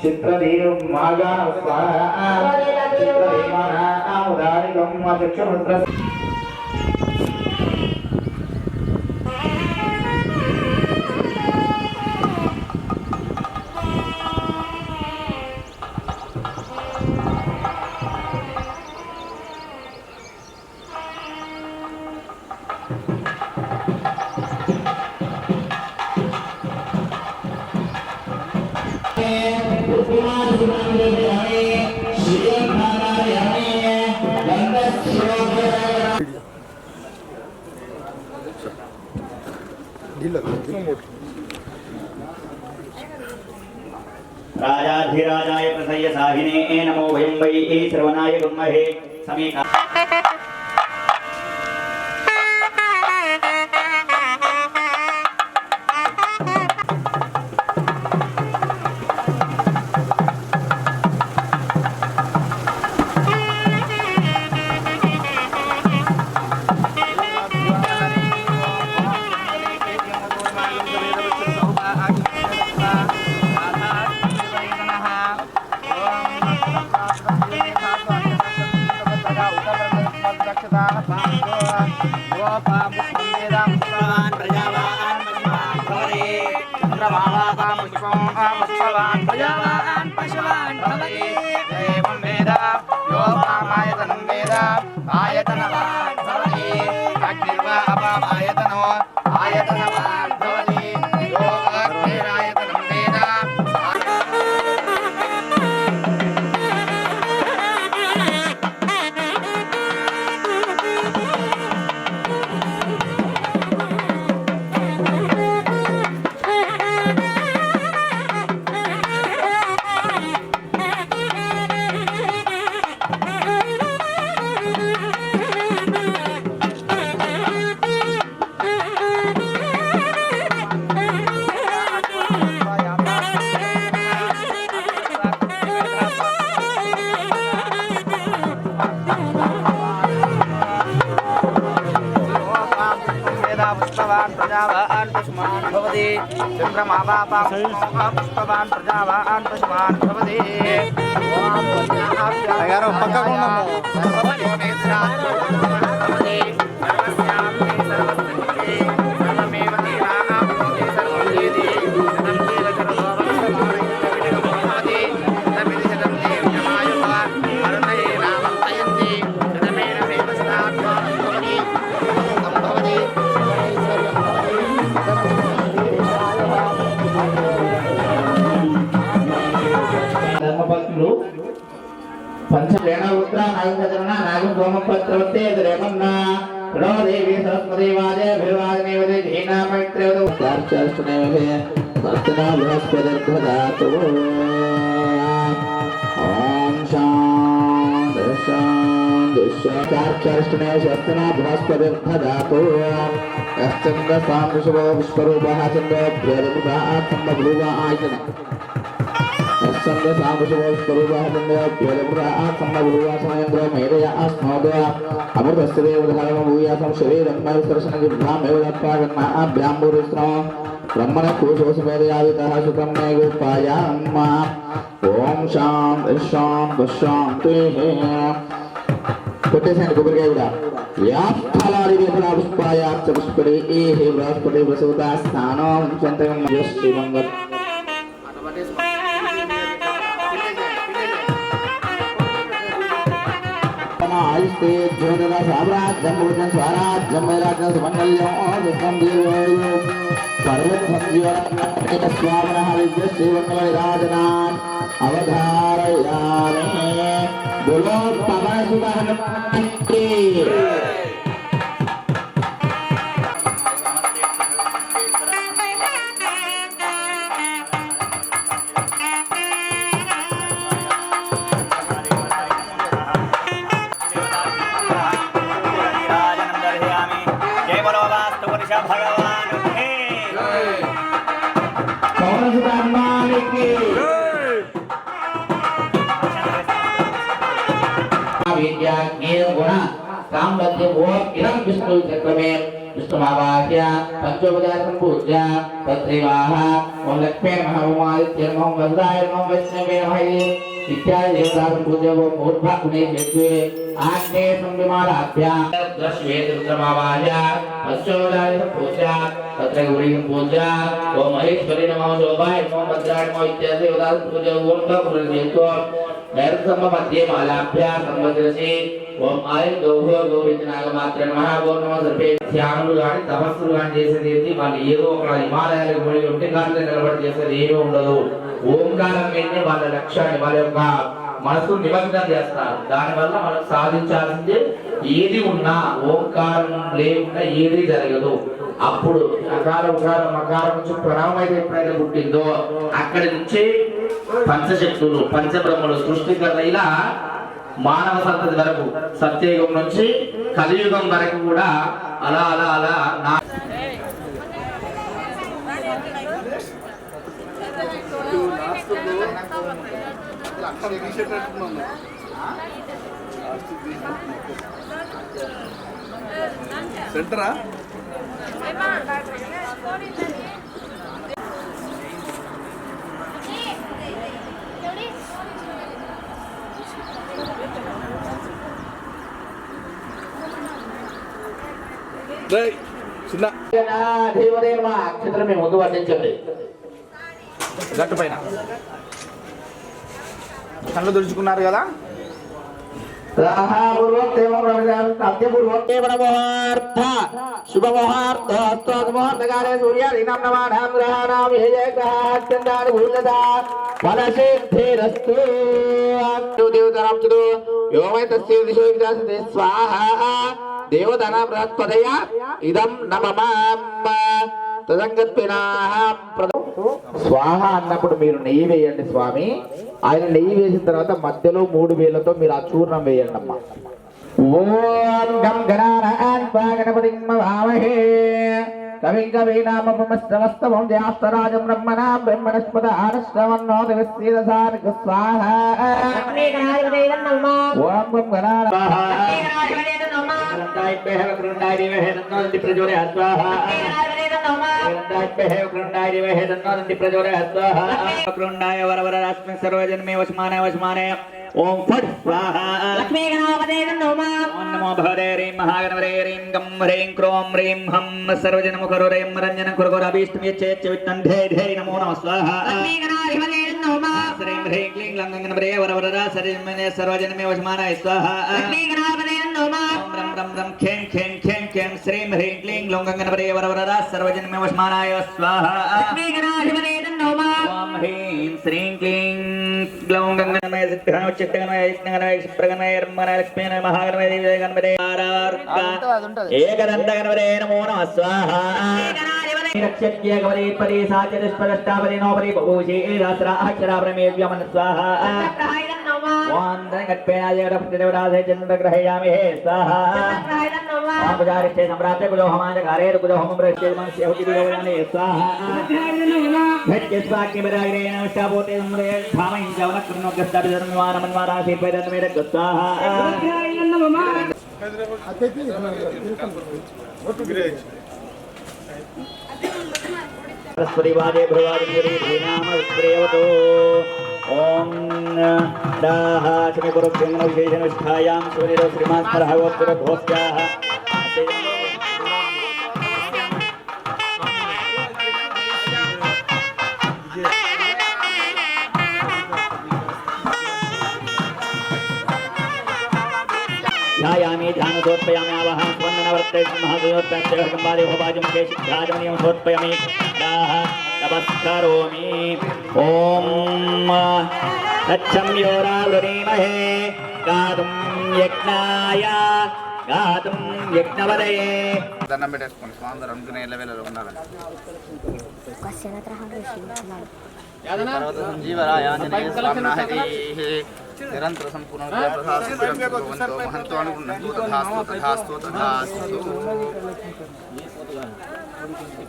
చిత్రదేవం మాగాన చిత్రదేవాన ఆముదానికం చక్షురుద్ర राजाधिराजाय प्रसय्य साहिने नमो वयं वै श्रवणाय गुम्महे समीका देवी सरस्वती वाजे भिर्वाजनेवदे धीना मैत्रेवदो चार्चर्षणेवे वर्तना बृहस्पतिर्भदातु ओम शांति शांति चार्चर्षणे वर्तना बृहस्पतिर्भदातु यश्चन्द्र सामृषभो विश्वरूपः चन्द्रो भ्रेदमुखात् सम्भवरूपः आयतन यश्चन्द्र सामृषभो विश्वरूपः चन्द्रो भ्रेदमुखात् सम्भवरूपः समयन्द्रो मेदया अस्मोदया अमृतस्य देवधर्म भूयासं शरीरं मैस्त्रशन जिह्वामेव दत्त्वा अभ्याम्बुरिस्रो ब्रह्मण कोशोसमेदयादितः सुखं मे गोपायाम् ओम शांति शांति शांतिः कोटेसन गुबरगे उड़ा या फलारि वेदना पुष्पायाच्च पुष्परे एहे बृहस्पति प्रसूता स्थानो चंतकं यश्री मंगल आयुष्ते ज्योतिरा साम्राज्यं भोजन स्वराज्यं वैराज्यं सुमंगल्यं और दुःखं दीर्घायु पर्वत संजीवन स्वामिनः विद्यश्री मंगलराजनाम अवधारयामि बोलो पवन सुत हनुमान की विद्या गुण कामवद्य वो इदं विष्णु चक्रमे विष्णुमावाह्य पंचोपचार संपूज्य तत्रैवाह ओम लक्ष्मी नमः ओम आदित्य नमः ओम वज्राय नमः वैष्णवे नमः इत्यादि देवता संपूज्य वो मूर्धा गुणेश्वे आग्ने संविमानाभ्य दशवे रुद्रमावाह्य पंचोपचार संपूज्य तत्र गौरी संपूज्य ओम महेश्वरी नमः शोभाय नमः वज्राय नमः इत्यादि देवता संपूज्य ओम तत्पुरुषेतो नैर्सम्म मध्ये मालाभ्य संवत्सरसि ओम आयं गौः गौरीनागमात्र नमः ओम नमः सर्वे ధ్యానులు గాని తపస్సులు గాని చేసేది ఏంటి వాళ్ళు ఏదో ఒక హిమాలయాలకు పోయి ఉంటే గాంధీ నిలబడి చేసేది ఏమీ ఉండదు ఓంకారం మీదనే వాళ్ళ లక్ష్యాన్ని వాళ్ళ యొక్క మనసు నిమగ్నం చేస్తారు దానివల్ల మనం సాధించాల్సింది ఏది ఉన్నా ఓంకారం లేకుండా ఏది జరగదు అప్పుడు అకార ఉకార మకారం నుంచి ప్రణవం అయితే ఎప్పుడైతే పుట్టిందో అక్కడి నుంచి పంచశక్తులు పంచబ్రహ్మలు సృష్టికర్త ఇలా మానవ సంతతి వరకు సత్యయుగం నుంచి కలియుగం వరకు కూడా అలా అలా అలా నా సెంటరా చిన్న అక్షత్రం ముందు వర్ణించండి గట్టు పైన కళ్ళు తుడుచుకున్నారు కదా శుభముహూర్తకాలే సూర్యాదీనాం నమానాం గ్రహాణాం హే జయగ్రహాత్యంతాని భూయతా ఫలసిద్ధిరస్తు దేవతరం చుదు యోమై తస్య దిశో విదాసతే స్వాహా దేవతన బృహస్పతయ ఇదం నమమాం తదంగత్పినాహం స్వాహ అన్నప్పుడు మీరు నెయ్యి వేయండి స్వామి ఆయన నెయ్యి వేసిన తర్వాత మధ్యలో 3 వేలతో మీరు ఆ చూర్ణం వేయండి అమ్మా ఓం గం గణానాన్వా గణపతిం మహామహే కవిం కవీనామపమస్తమస్తమం జ్యేష్ఠరాజం బ్రహ్మణాం బ్రహ్మణస్పద ఆనశ్రవన్నోతి విశ్వేదసార్గ స్వాహ ఓం గం कृण्डाय वरवरस्मिन् सर्वजन्मे वशमाने वशमाने ओम फट स्वाहा लक्ष्मी गणपते नमः ओम नमो भगवते ह्रीं महागणपते ह्रीं गं ह्रीं क्रों ह्रीं हं सर्वजनमुखरुरयं रञ्जनं कुरुकुराभीष्टं यच्चेच्च वित्तं धै धै नमो नमः स्वाहा लक्ष्मी गणपते नमः श्रीं ह्रीं क्लीं लं गणपते वरवरदा सर्वजन्मे वशमानाय स्वाहा लक्ष्मी गणपते नमः ओम रं रं रं खें खें खें खें श्रीं ह्रीं क्लीं लं गणपते वरवरदा सर्वजन्मे वशमानाय स्वाहा लक्ष्मी गणपते नमः ओम ह्रीं श्रीं क्लीं ग्लौं गणपते सिद्धं चित्तगणपते यज्ञगणपते क्षिप्रगणपते ब्रह्मणपते लक्ष्मीगणपते महागणपते देवगणपते एकदंत गणपते नमो नमः स्वाहा रक्षत्य गणपते परि साचतुष्पदष्टापदे नवपदे बहुषे सहस्रा अक्षरा ब्रह्मेव्यमन स्वाहा ओम गणपतेनाजगतपतिदेवराधे चन्द्रग्रहयामि हे स्वाहा ओम पुजारिष्ठे सम्प्राप्ते कुलो होमाजकारे कुलो होमं प्रविष्टे मनस्य हुतिदेवयानि स्वाहा भट्टे स्वाक्यवराग्रे नमस्तापोते सम्रे धामं जवनकृणोग्रस्ताभिधर्मवानमन्वारासि पैदन्मेद स्वाहा सरस्वतीवादे भ्रुवादिश्वरी धीनाम उत्प्रेवतो ओम दाः चमे गुरुभ्यं विशेषण विष्ठायां सूर्यो श्रीमान् परहवोत्तर घोष्याः ध्यायामि ध्यानसोत्पयामि आवहं स्वन्नवर्ते महादेवोत्पत्ते कंबादे भवाजं केशिध्याजमनियं सोत्पयामि दाः नमस्कारोमि ओम तच्छम्योरावृणीमहे गातुं यज्ञाय गातुं यज्ञवदये దండం పెట్టేసుకోండి స్వామి అందరూ అనుకునే లెవెల్లో ఉండాలని సంజీవరాయ ఆంజనేయ స్వామినా హరిః నిరంతర సంపూర్ణ మహంతో అనుకున్నాను తథాస్తు తథాస్తు తథాస్తు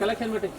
కలెక్షన్ పెట్టి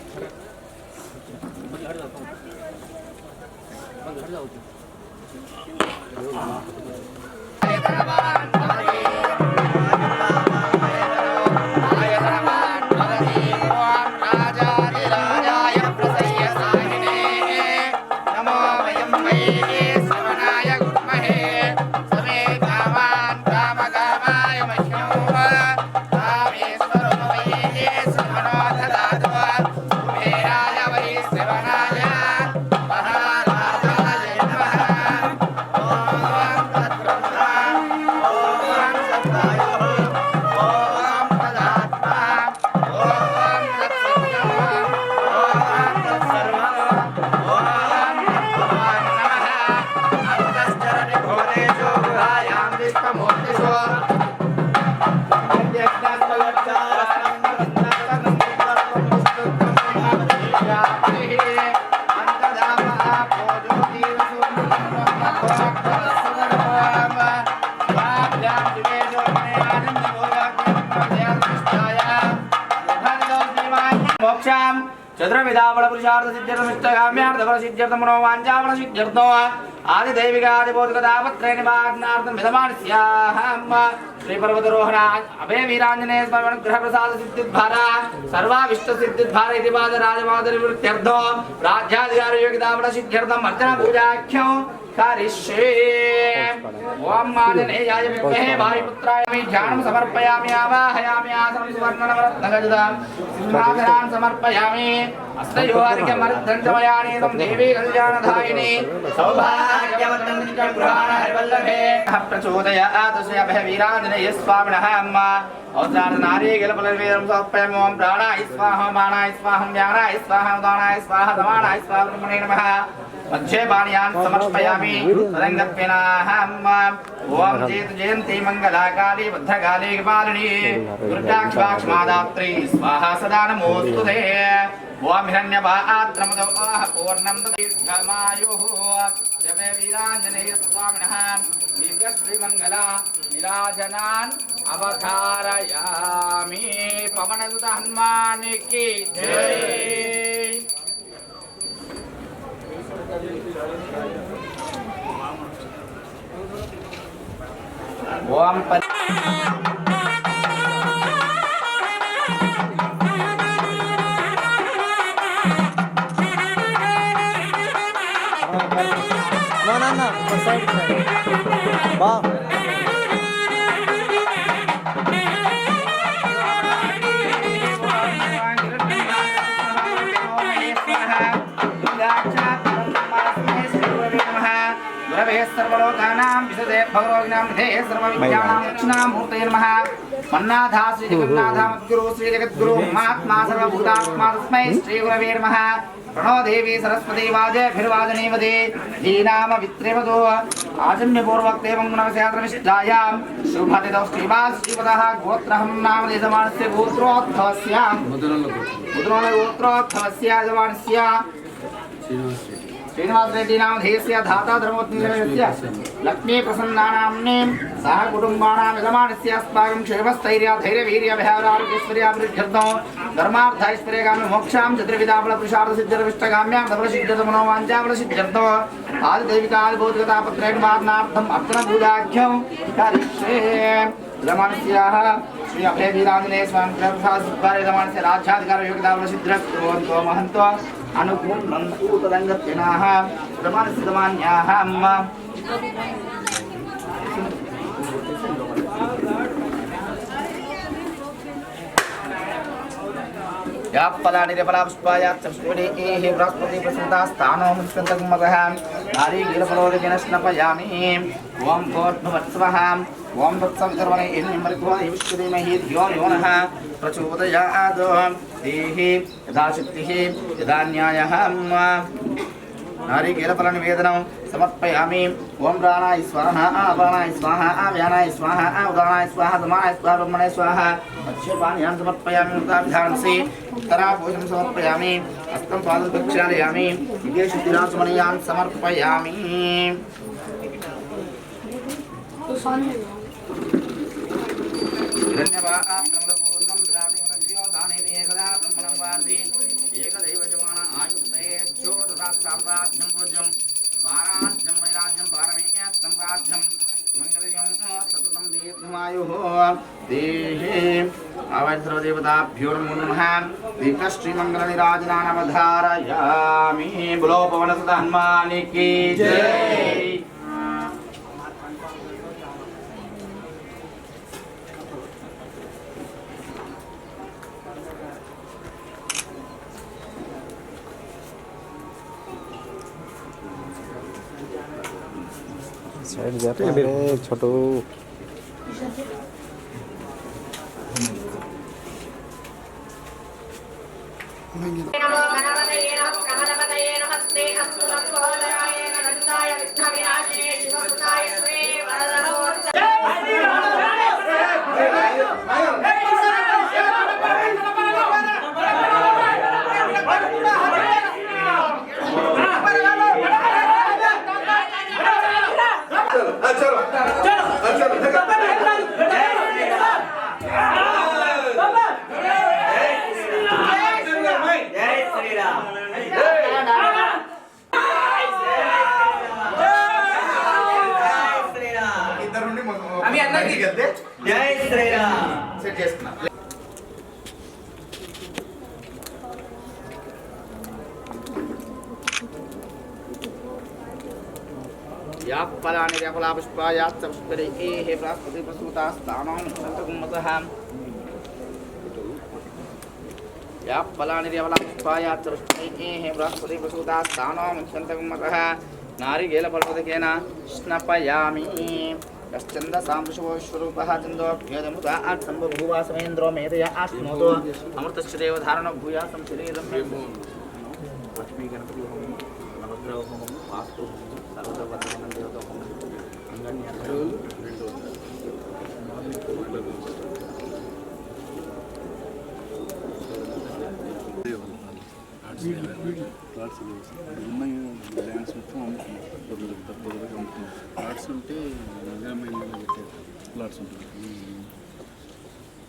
मोक्षाम चतुर्विधावल पुरुषार्थ सिद्ध्यर्थमिष्टकाम्यार्थफल सिद्ध्यर्थं मनोवाञ्छाफल सिद्ध्यर्थो आदि दैविकादि बोधकदापत्रे निवारणार्थं विधमानस्याहम् श्री पर्वतरोहण अभय वीरांजनेय स्मरण ग्रह प्रसाद सिद्धिद्भारा सर्वाविष्ट सिद्धिद्भारा इति पाद राजमादरि वृत्त्यर्थो राज्याधिकार योगितावल सिद्ध्यर्थं अर्चना पूजाख्यो करिष्ये ओम मादनेयाय विद्महे वायुपुत्राय मे ध्यानं समर्पयामि आवाहयामि आसनं सुवर्णनवरत्नगजदां सिंहासनान् समर्पयामि हस्तयोर्घ्यमर्धन्तमयानि तं देवी कल्याणधायिनी सौभाग्यवतन्ति च गृहाण हरिवल्लभे प्रचोदयात् तस्य अभयवीराञ्जनेय स्वामिनः अम्मा औद्रार्धनारीगलफलवेदं समर्पयामि ओम प्राणाय स्वाहा बाणाय स्वाहा व्यानाय स्वाहा उदानाय स्वाहा समानाय स्वाहा ब्रह्मणे नमः मध्ये पाणियान् समर्पयामि तदङ्गत्वेनाहम् ओम जयन्ती मङ्गलाकाली भद्रकाली कपालिनी दुर्गाक्षवाक्ष मादात्री स्वाहा सदा नमोऽस्तुते ओम हिरण्यपात्रमदो पूर्णं दीर्घमायुः जपे वीराञ्जनेय स्वामिनः दीर्घश्रीमङ्गला नीराजनान् अवधारयामि पवनसुत हनुमान की जय। ओम No, side. Wow. सर्वलोकानां विशदे भगवोग्नां निधे सर्वविद्यानां दक्षिणां मूर्तये नमः मन्नाथा श्री जगन्नाथा मद्गुरु श्री जगद्गुरु महात्मा सर्वभूतात्मा तस्मै श्री गुरवे नमः प्रणो देवी सरस्वती वाजे भिर्वाजनीवदे धीनाम वित्रेवदो आजम्य पूर्वक देवं नमस्यात्रमिष्टायां शुभतिदौ श्रीवास श्रीपदः गोत्रहं नाम यजमानस्य गोत्रोत्थवस्य यजमानस्य श्रीनिवास रेड्डी नाम धेयस्य धाता धर्मोत्तमस्य लक्ष्मी प्रसन्ना नाम्ने सह कुटुंबानां यजमानस्य अस्माकं क्षेमस्थैर्य धैर्य वीर्य भयारोग्यैश्वर्याभिवृद्ध्यर्थं धर्मार्थैश्वर्यकाम्य मोक्षां चतुर्विधाफल पुरुषार्थ सिद्ध्यर्थमिष्टकाम्यां धर्म सिद्ध्यर्थ मनोवाञ्छाफल सिद्ध्यर्थो आदिदैविकादिबोधकतापत्रेण वारणार्थम् अर्चना पूजाख्यं करिष्ये। रमणस्याः श्री अभय वीरांजनेय स्वामी प्रसाद सिद्धारे रमणस्य राज्याधिकार योगितावल सिद्ध्यर्थो महन्तो अनुकूलं तदङ्गत्वेनाः रमणस्य दमान्याः अम्मा या फलानिरफला पुष्पायाच्च पुष्पणेः बृहस्पति प्रसन्ता स्थानो मुष्कन्तगमगः नारी गिरफलोदकेन स्नपयामि ओम भोर्भुवत्सवः ओम तत्सवितर्वणे इन्द्रिमृत्वा विश्वदेमहि धियो यो नः प्रचोदयात् देहि यदा शक्तिः यदा न्यायः नारिकेलफलनिवेदनं समर्पयामि ओम प्राणाय स्वाहा अपानाय स्वाहा व्यानाय स्वाहा उदानाय स्वाहा समानाय स्वाहा ब्रह्मणे स्वाहा मत्स्यपानीयान् समर्पयामि मुक्ताभिधानसि उत्तराभूषणं समर्पयामि हस्तं पादं प्रक्षालयामि विदेशतिरासमणीयान् समर्पयामि। धन्यवादपूर्णं ददाति एकदा ब्रह्मणं वासि एकदैवजमान आयुक्ते ज्योतिषास्त्राज्यं पूज्यं स्वाराज्यं वैराज्यं पारमेयस्तं राज्यं मंगलयं सततं दीर्घमायुः देहे आवैश्रवदेवताभ्यो नमो नमः दीर्घश्रीमङ्गलनिराजनानवधारयामि। बोलो पवनसुत हनुमान की जय। साइड जाते हैं छोटू జై శ్రీరామ్. సెట్ చేసుకున్నా. या फलानि फलापुष्पायाश्च पुष्परे हे बृहस्पति प्रसूतास्तानां सन्तकुम्मतः या फलानि फलापुष्पायाश्च पुष्परे हे बृहस्पति प्रसूतास्तानां सन्तकुम्मतः नारिकेलफलपदकेन स्नपयामि यश्चन्दसां विश्वस्वरूपः चन्दोऽभ्यदमुदा आत्सम्बभूवा समेन्द्रो मेधया आश्नोतो अमृतस्य देवधारणो भूयासं शरीरं मे लक्ष्मी गणपति होमं नवग्रह होमं वास्तु सर्वदवर्धनं देवता होमं ల్యాండ్స్ మొత్తం అమ్ముతున్నాం ప్లాట్స్ ఉంటే నిజామైనా పెట్టే ప్లాట్స్ ఉంటుంది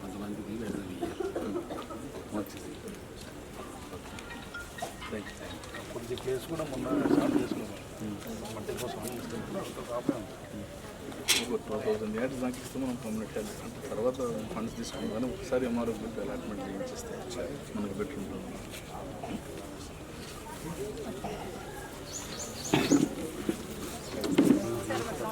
కొంతమందికి వచ్చింది కొద్ది ప్లేస్ కూడా మొన్న స్టార్ట్ చేసుకున్నాం మట్టి కోసం కాపే ఒక 2000 యార్డ్స్ దాకా ఇస్తే మనం పర్మనెంట్ అంటే తర్వాత ఫండ్స్ తీసుకున్నాం కానీ ఒకసారి ఎంఆర్ఓ అలాట్మెంట్ చేయించేస్తే మనకు బెటర్ ఉంటుంది.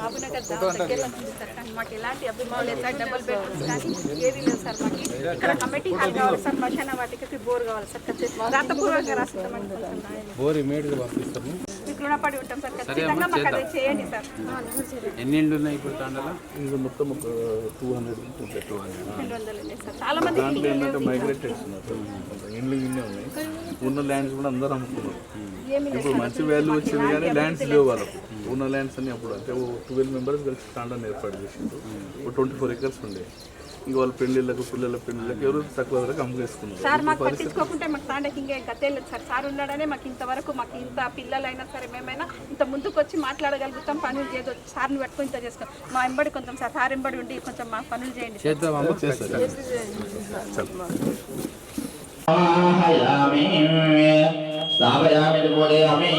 బాబునగర్ దగ్గరలో ఉంది సార్ కానీ మాకు ఎలాంటి అభిమానులు లేదు సార్. డబుల్ బెడ్రూమ్స్ కానీ ఏది లేదు సార్. మాకు ఇక్కడ కమిటీ హాల్ కావాలి సార్. మశాన వాటికి బోర్ కావాలి సార్. రాతపూర్వకంగా రాస్తామండి. బోర్ ఇమీడియట్గా పంపిస్తాము. మీకు రుణపడి ఉంటాం సార్. ఖచ్చితంగా మాకు అది చేయండి సార్. ఎన్ని ఇండ్లు ఉన్నాయి ఇప్పుడు తాండలో? ఇంకా మొత్తం ఒక 200 ఉంటాయి. 200 ఉన్నాయి సార్. చాలా మంది దాంట్లో ఏంటంటే మైగ్రేటెడ్స్ ఉన్నారు. ఇండ్లు ఇన్నే ఉన్నాయి. ఉన్న ల్యాండ్స్ కూడా అందరూ అమ్ముతున్నారు. ఇప్పుడు మంచి వాల్యూ వచ్చింది కానీ ల్యాండ్స్ లేవు వాళ్ళకు. ఉన్న ల్యాండ్స్ అన్ని అప్పుడు అంటే 12 మెంబర్స్ కలిసి స్టాండర్డ్ ఏర్పాటు చేసిండు. ఒక 24 acres ఉండే. ఇంక వాళ్ళ పెళ్ళిళ్ళకు పిల్లల పెళ్ళిళ్ళకి ఎవరు తక్కువ ధరకు అమ్ముకేసుకున్నారు. సార్ మాకు పట్టించుకోకుంటే మాకు తాండకి ఇంకా గతేలేదు సార్. సార్ ఉన్నాడనే మాకు ఇంతవరకు మాకు ఇంత పిల్లలైనా సరే మేమైనా ఇంత ముందుకు వచ్చి మాట్లాడగలుగుతాం. పనులు చేయదు. సార్ని పట్టుకొని ఇంత చేసుకో మా ఎంబడి కొంచెం సార్. సార్ ఎంబడి ఉండి కొంచెం మా పనులు చేయండి. స్థాపయామి